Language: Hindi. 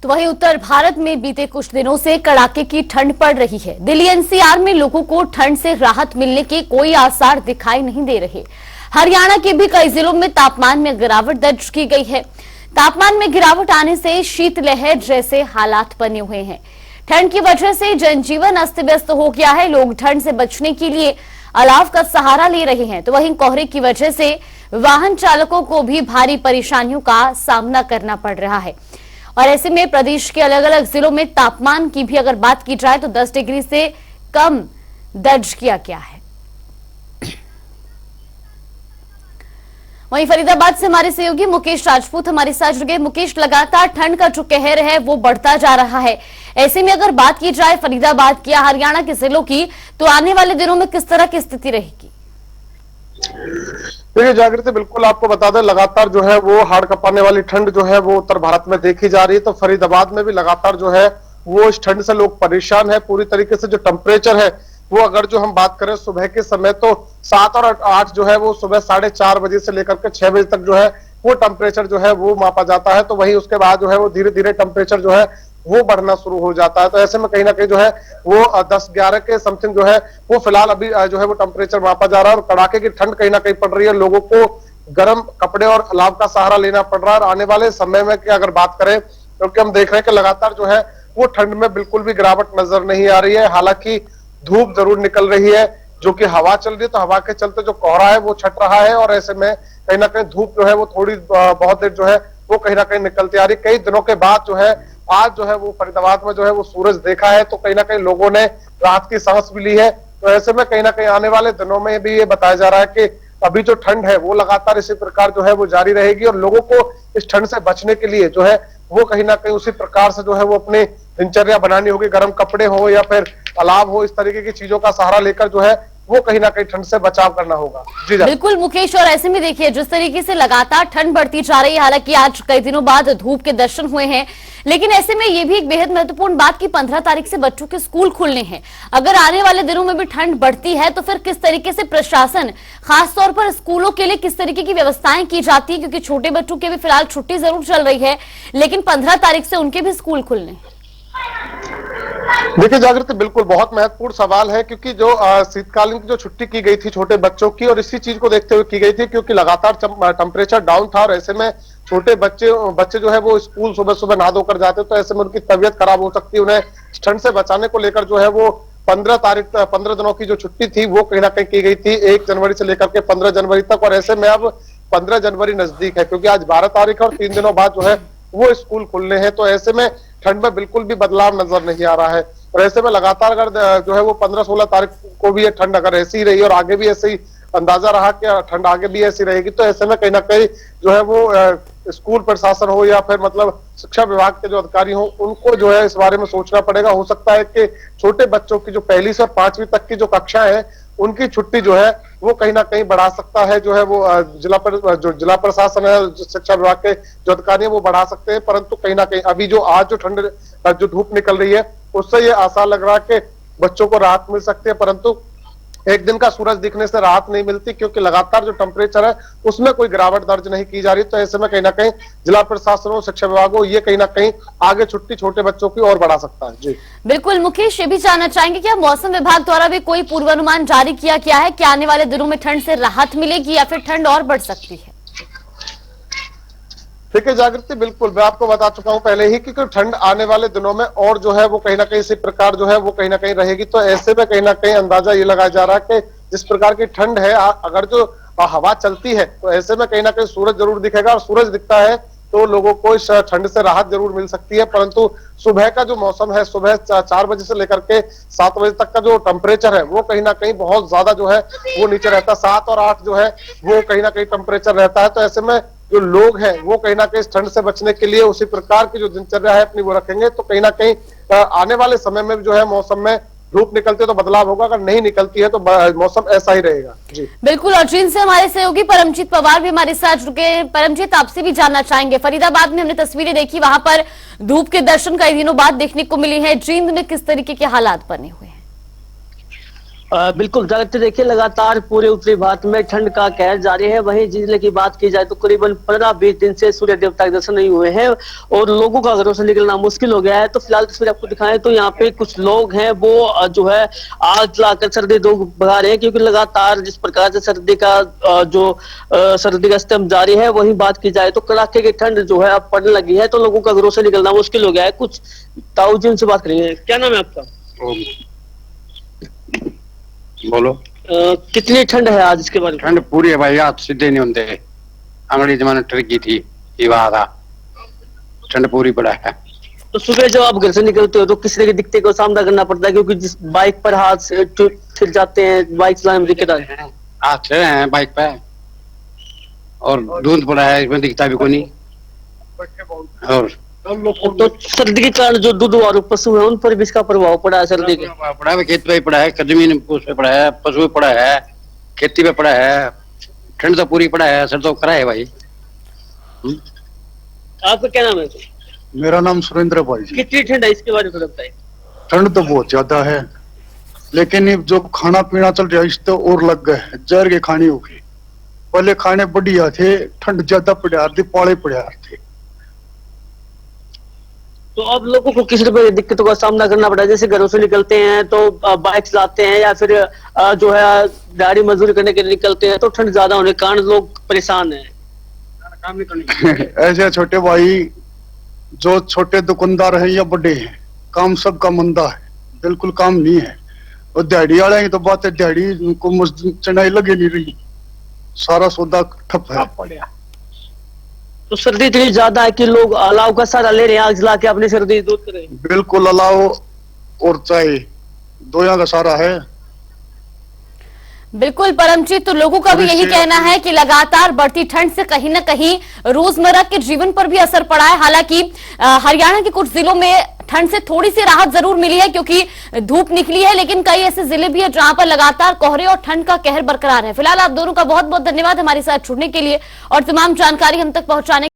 तो वहीं उत्तर भारत में बीते कुछ दिनों से कड़ाके की ठंड पड़ रही है। दिल्ली एनसीआर में लोगों को ठंड से राहत मिलने के कोई आसार दिखाई नहीं दे रहे। हरियाणा के भी कई जिलों में तापमान में गिरावट दर्ज की गई है। तापमान में गिरावट आने से शीतलहर जैसे हालात बने हुए हैं। ठंड की वजह से जनजीवन अस्त व्यस्त हो गया है। लोग ठंड से बचने के लिए अलाव का सहारा ले रहे हैं, तो वहीं कोहरे की वजह से वाहन चालकों को भी भारी परेशानियों का सामना करना पड़ रहा है। और ऐसे में प्रदेश के अलग अलग जिलों में तापमान की भी अगर बात की जाए तो 10 डिग्री से कम दर्ज किया गया है। वहीं फरीदाबाद से हमारे सहयोगी मुकेश राजपूत हमारे साथ जुड़ गए। मुकेश, लगातार ठंड का जो कहर है वो बढ़ता जा रहा है। ऐसे में अगर बात की जाए फरीदाबाद की या हरियाणा के जिलों की, तो आने वाले दिनों में किस तरह की स्थिति रहेगी? देखिए जागृति, बिल्कुल आपको बता दें, लगातार जो है वो हाड़ कपाने वाली ठंड जो है वो उत्तर भारत में देखी जा रही है। तो फरीदाबाद में भी लगातार जो है वो इस ठंड से लोग परेशान है। पूरी तरीके से जो टेम्परेचर है वो अगर जो हम बात करें सुबह के समय, तो 7 और 8 जो है वो सुबह 4:30 बजे से लेकर के 6 बजे तक जो है वो टेम्परेचर जो है वो मापा जाता है। तो वहीं उसके बाद जो है वो धीरे धीरे टेम्परेचर जो है वो बढ़ना शुरू हो जाता है। तो ऐसे में कहीं ना कहीं जो है वो 10-11 के समथिंग जो है वो फिलहाल अभी जो है वो टेम्परेचर मापा जा रहा है। और कड़ाके की ठंड कहीं ना कहीं पड़ रही है। लोगों को गर्म कपड़े और अलाव का सहारा लेना पड़ रहा है। और आने वाले समय में की अगर बात करें, क्योंकि हम देख रहे हैं कि लगातार जो है वो ठंड में बिल्कुल भी गिरावट नजर नहीं आ रही है। हालांकि धूप जरूर निकल रही है, जो कि हवा चल रही है, तो हवा के चलते जो कोहरा है वो छट रहा है। और ऐसे में कहीं ना कहीं धूप जो है वो थोड़ी बहुत देर जो है वो कहीं ना कहीं निकलती आ रही। कई दिनों के बाद जो है आज जो है वो फरीदाबाद में जो है वो सूरज देखा है, तो कहीं ना कहीं लोगों ने राहत की सांस भी ली है। तो ऐसे में कहीं ना कहीं आने वाले दिनों में भी ये बताया जा रहा है कि अभी जो ठंड है वो लगातार इसी प्रकार जो है वो जारी रहेगी। और लोगों को इस ठंड से बचने के लिए जो है वो कहीं ना कहीं उसी प्रकार से जो है वो अपनी दिनचर्या बनानी होगी। गर्म कपड़े हो या फिर अलाव हो, इस तरीके की चीजों का सहारा लेकर जो है वो कहीं ना कहीं ठंड से बचाव करना होगा। जी बिल्कुल मुकेश, और ऐसे में देखिए जिस तरीके से लगातार ठंड बढ़ती जा रही है, हालांकि आज कई दिनों बाद धूप के दर्शन हुए हैं, लेकिन ऐसे में ये भी एक बेहद महत्वपूर्ण बात कि 15 तारीख से बच्चों के स्कूल खुलने हैं। अगर आने वाले दिनों में भी ठंड बढ़ती है तो फिर किस तरीके से प्रशासन खासतौर पर स्कूलों के लिए किस तरीके की व्यवस्थाएं की जाती है? क्योंकि छोटे बच्चों के भी फिलहाल छुट्टी जरूर चल रही है, लेकिन 15 तारीख से उनके भी स्कूल खुलने हैं। देखिए जागृति, बिल्कुल बहुत महत्वपूर्ण सवाल है, क्योंकि जो शीतकालीन की जो छुट्टी की गई थी छोटे बच्चों की, और इसी चीज को देखते हुए की गई थी क्योंकि लगातार टेम्परेचर डाउन था। और ऐसे में छोटे बच्चे जो है वो स्कूल सुबह सुबह नहा धोकर जाते, तो ऐसे में उनकी तबीयत खराब हो सकती है। उन्हें ठंड से बचाने को लेकर जो है वो 15 दिनों की जो छुट्टी थी वो कहीं ना कहीं की गई थी, 1 जनवरी से लेकर के 15 जनवरी तक। और ऐसे में अब 15 जनवरी नजदीक है, क्योंकि आज 12 तारीख है और 3 दिनों बाद जो है वो स्कूल खुलने हैं। तो ऐसे में ठंड में बिल्कुल भी बदलाव नजर नहीं आ रहा है। और ऐसे में लगातार अगर जो है वो 15-16 तारीख को भी ये ठंड अगर ऐसी ही रही और आगे भी ऐसे ही अंदाजा रहा कि ठंड आगे भी ऐसी रहेगी, तो ऐसे में कहीं ना कहीं जो है वो स्कूल प्रशासन हो या फिर मतलब शिक्षा विभाग के जो अधिकारी हो, उनको जो है इस बारे में सोचना पड़ेगा। हो सकता है कि छोटे बच्चों की जो 1ली से 5वीं तक की जो कक्षा है उनकी छुट्टी जो है वो कहीं ना कहीं बढ़ा सकता है। जो है वो जिला प्रशासन है, शिक्षा विभाग के जो अधिकारी है वो बढ़ा सकते हैं। परंतु कहीं ना कहीं अभी जो आज जो ठंड जो धूप निकल रही है उससे ये आशा लग रहा है कि बच्चों को राहत मिल सकती है। परंतु एक दिन का सूरज दिखने से राहत नहीं मिलती, क्योंकि लगातार जो टेम्परेचर है उसमें कोई गिरावट दर्ज नहीं की जा रही। तो ऐसे में कहीं ना कहीं जिला प्रशासन और शिक्षा विभाग को ये कहीं ना कहीं आगे छुट्टी छोटे बच्चों की और बढ़ा सकता है। जी बिल्कुल मुकेश, ये भी जानना चाहेंगे क्या मौसम विभाग द्वारा भी कोई पूर्वानुमान जारी किया गया है कि आने वाले दिनों में ठंड से राहत मिलेगी या फिर ठंड और बढ़ सकती है? देखिए जागृति, बिल्कुल मैं आपको बता चुका हूं पहले ही कि ठंड आने वाले दिनों में और जो है वो कहीं ना कहीं इसी प्रकार जो है वो कहीं ना कहीं रहेगी। तो ऐसे में कहीं ना कहीं अंदाजा ये लगाया जा रहा है कि जिस प्रकार की ठंड है, अगर जो हवा चलती है तो ऐसे में कहीं ना कहीं सूरज जरूर दिखेगा। और सूरज दिखता है तो लोगों को इस ठंड से राहत जरूर मिल सकती है। परंतु सुबह का जो मौसम है, सुबह 4 बजे से लेकर के 7 बजे तक का जो टेम्परेचर है वो कहीं ना कहीं बहुत ज्यादा जो है वो नीचे रहता है। 7 और 8 जो है वो कहीं ना कहीं टेम्परेचर रहता है। तो ऐसे में जो लोग हैं वो कहीं ना कहीं इस ठंड से बचने के लिए उसी प्रकार की जो दिनचर्या है अपनी वो रखेंगे। तो कहीं ना कहीं आने वाले समय में जो है मौसम में धूप निकलती है तो बदलाव होगा, अगर नहीं निकलती है तो मौसम ऐसा ही रहेगा। जी बिल्कुल, और चीन से हमारे सहयोगी परमजीत पवार भी हमारे साथ जुड़े हैं। परमजीत, आपसे भी जानना चाहेंगे, फरीदाबाद में हमने तस्वीरें देखी, वहां पर धूप के दर्शन कई दिनों बाद देखने को मिली है। जींद में किस तरीके के हालात बने हुए हैं? बिल्कुल जागृति, देखिए लगातार पूरे उत्तरी भारत में ठंड का कहर जारी है। वहीं जिले की बात की जाए तो करीबन 15-20 दिन से सूर्य देवता के दर्शन नहीं हुए हैं और लोगों का घरों से निकलना मुश्किल हो गया है। तो फिलहाल तस्वीर आपको दिखाएं तो यहाँ पे कुछ लोग हैं वो जो है आग जलाकर सर्दी दो भगा रहे हैं, क्योंकि लगातार जिस प्रकार से सर्दी का स्तर जारी है। वहीं बात की जाए तो कड़ाके की ठंड जो है अब पड़ने लगी है, तो लोगों का घरों से निकलना मुश्किल हो गया है। कुछ ताऊ जी उनसे बात करेंगे। क्या नाम है आपका? बोलो। कितनी ठंड है आज, इसके बारे में? ठंड पूरी है भाई, आज सीधे नहीं होते। अंग्रेजी जमाने ठगी थी ये बात है, ठंड पूरी पड़ा है। तो सुबह जब आप घर से निकलते हो तो किस तरह की दिक्कत का सामना करना पड़ता है, क्योंकि जिस बाइक पर हाथ से फिर जाते हैं, बाइक चलाने में दिक्कत आती है? हाथ से हैं बाइक पे और धुंध पड़ा है, इसमें दिखता भी कोई नहीं। और तो सर्दी के कारण जो दूध और पशु है उन पर भी इसका प्रभाव पड़ा है। सर्दी के पड़ा है, खेत पे पड़ा है, जमीन पे पड़ा है, पशु पे पड़ा है, खेती पे पड़ा है। ठंड तो पूरी पड़ा है, सर तो करा है भाई। आपका क्या नाम है? मेरा नाम सुरेंद्र भाई जी। कितनी ठंड है, इसके बारे में बताइए। ठंड तो बहुत ज्यादा है, लेकिन ये जो खाना पीना चल रहा है इस तो और लग गए हैं, जहर के खाने हो गए। पहले खाने बढ़िया थे, ठंड ज्यादा पड़ा थे, पाले पड़ा थे। तो अब लोगों को किस तरह की दिक्कतों का सामना करना पड़ा है? जैसे घरों से निकलते हैं तो बाइक चलाते हैं या फिर जो है दिहाड़ी मजदूरी करने के लिए निकलते हैं, तो ठंड ज्यादा होने के कारण लोग परेशान हैं। ऐसे छोटे भाई जो छोटे दुकानदार हैं या बड़े हैं, काम सबका मंदा है, बिल्कुल काम नहीं है। और दिहाड़ी वाले की तो बात है, दिहाड़ी को चढ़ाई लगे नहीं रही, सारा सौदा ठप है। तो सर्दी इतनी ज्यादा है कि लोग अलाव का सहारा ले रहे हैं, आग जला के अपनी सर्दी दूर करें। बिल्कुल अलाव और चाय दोया का सारा है। बिल्कुल परमजीत, तो लोगों का भी यही कहना है कि लगातार बढ़ती ठंड से कहीं ना कहीं रोजमर्रा के जीवन पर भी असर पड़ा है। हालांकि हरियाणा के कुछ जिलों में ठंड से थोड़ी सी राहत जरूर मिली है क्योंकि धूप निकली है, लेकिन कई ऐसे जिले भी है जहां पर लगातार कोहरे और ठंड का कहर बरकरार है। फिलहाल आप दोनों का बहुत बहुत धन्यवाद हमारे साथ जुड़ने के लिए और तमाम जानकारी हम तक पहुंचाने